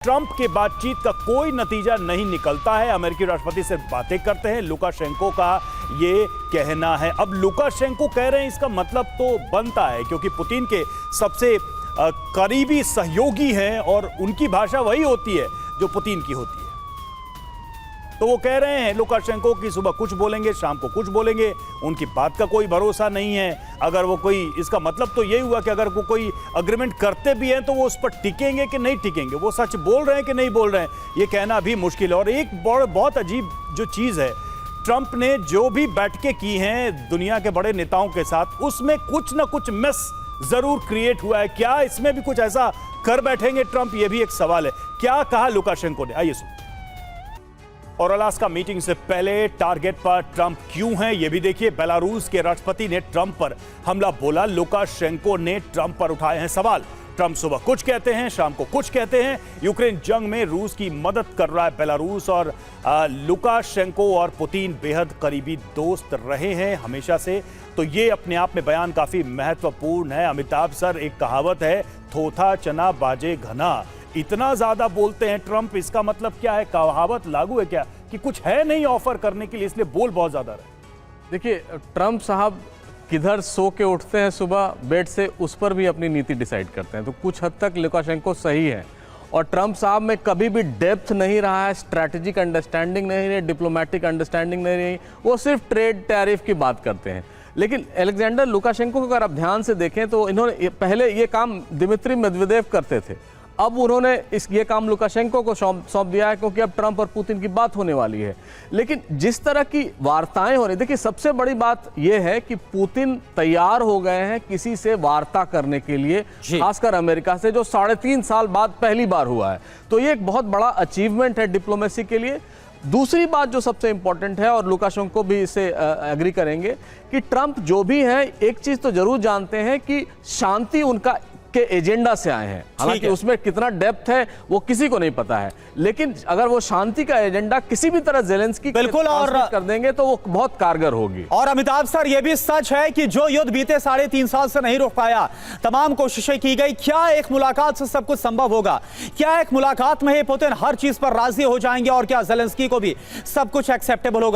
Trump के बातचीत का कोई नतीजा नहीं निकलता है। अमेरिकी राष्ट्रपति सिर्फ बातें करते हैं, लुकाशेंको का ये कहना है। अब लुकाशेंको कह रहे हैं, इसका मतलब तो बनता है क्योंकि पुतिन के सबसे करीबी सहयोगी हैं और उनकी भाषा वही होती है जो पुतिन की होती है। तो वो कह रहे हैं लुकाशेंको की सुबह कुछ बोलेंगे, शाम को कुछ बोलेंगे, उनकी बात का कोई भरोसा नहीं है। अगर वो कोई, इसका मतलब तो यही हुआ कि अगर वो कोई अग्रीमेंट करते भी हैं तो वो उस पर टिकेंगे कि नहीं टिकेंगे, वो सच बोल रहे हैं कि नहीं बोल रहे हैं, ये कहना भी मुश्किल है। और एक बहुत अजीब जो चीज़ है, ट्रंप ने जो भी बैठकें की हैं दुनिया के बड़े नेताओं के साथ, उसमें कुछ ना कुछ मिस जरूर क्रिएट हुआ है। क्या इसमें भी कुछ ऐसा कर बैठेंगे ट्रंप, ये भी एक सवाल है। क्या कहा लुकाशेंको ने, आइए सुनिए। और अलास्का मीटिंग से पहले टारगेट पर ट्रंप क्यों हैं, यह भी देखिए। बेलारूस के राष्ट्रपति ने ट्रंप पर हमला बोला, लुकाशेंको ने ट्रंप पर उठाए हैं सवाल। ट्रंप सुबह कुछ कहते हैं, शाम को कुछ कहते हैं। यूक्रेन जंग में रूस की मदद कर रहा है बेलारूस, और लुकाशेंको और पुतिन बेहद करीबी दोस्त रहे हैं हमेशा से। तो ये अपने आप में बयान काफी महत्वपूर्ण है। अमिताभ सर, एक कहावत है, थोथा चना बाजे घना। इतना ज्यादा बोलते हैं ट्रंप, इसका मतलब क्या है? कहावत लागू है क्या कि कुछ है नहीं ऑफर करने के लिए, इसलिए बोल बहुत ज्यादा रहे? देखिए, ट्रंप साहब किधर सो के उठते हैं सुबह बेड से, उस पर भी अपनी नीति डिसाइड करते हैं। तो कुछ हद तक लुकाशेंको सही है। और ट्रंप साहब में कभी भी डेप्थ नहीं रहा है, स्ट्रैटेजिक अंडरस्टैंडिंग नहीं रही, डिप्लोमेटिक अंडरस्टैंडिंग नहीं रही। वो सिर्फ ट्रेड टैरिफ की बात करते हैं। लेकिन अलेक्जेंडर लुकाशेंको को अगर आप ध्यान से देखें तो इन्होंने पहले ये काम दिमित्री मेदवेदेव करते थे, अब उन्होंने ये काम लुकाशेंको को सौंप दिया है, क्योंकि अब ट्रंप और पुतिन की बात होने वाली है। लेकिन जिस तरह की वार्ताएं हो रही, देखिए सबसे बड़ी बात यह है कि पुतिन तैयार हो गए हैं किसी से वार्ता करने के लिए, खासकर अमेरिका से, जो 3.5 साल बाद पहली बार हुआ है। तो ये एक बहुत बड़ा अचीवमेंट है डिप्लोमेसी के लिए। दूसरी बात जो सबसे इंपॉर्टेंट है, और लुकाशेंको भी इससे एग्री करेंगे, कि ट्रंप जो भी हैं एक चीज तो जरूर जानते हैं कि शांति उनका के एजेंडा से आए हैं। हालांकि उसमें कितना डेप्थ है वो किसी को नहीं पता है, लेकिन अगर वो शांति का एजेंडा किसी भी तरह ज़ेलेंस्की बिल्कुल और कर देंगे तो वो बहुत कारगर होगी। और अमिताभ सर, ये भी सच है कि जो युद्ध बीते 3.5 साल से नहीं रोक पाया, तमाम कोशिशें की गई, क्या एक मुलाकात से सब कुछ संभव होगा? क्या एक मुलाकात में ही पुतिन हर चीज पर राजी हो जाएंगे और क्या ज़ेलेंस्की को भी सब कुछ एक्सेप्टेबल होगा?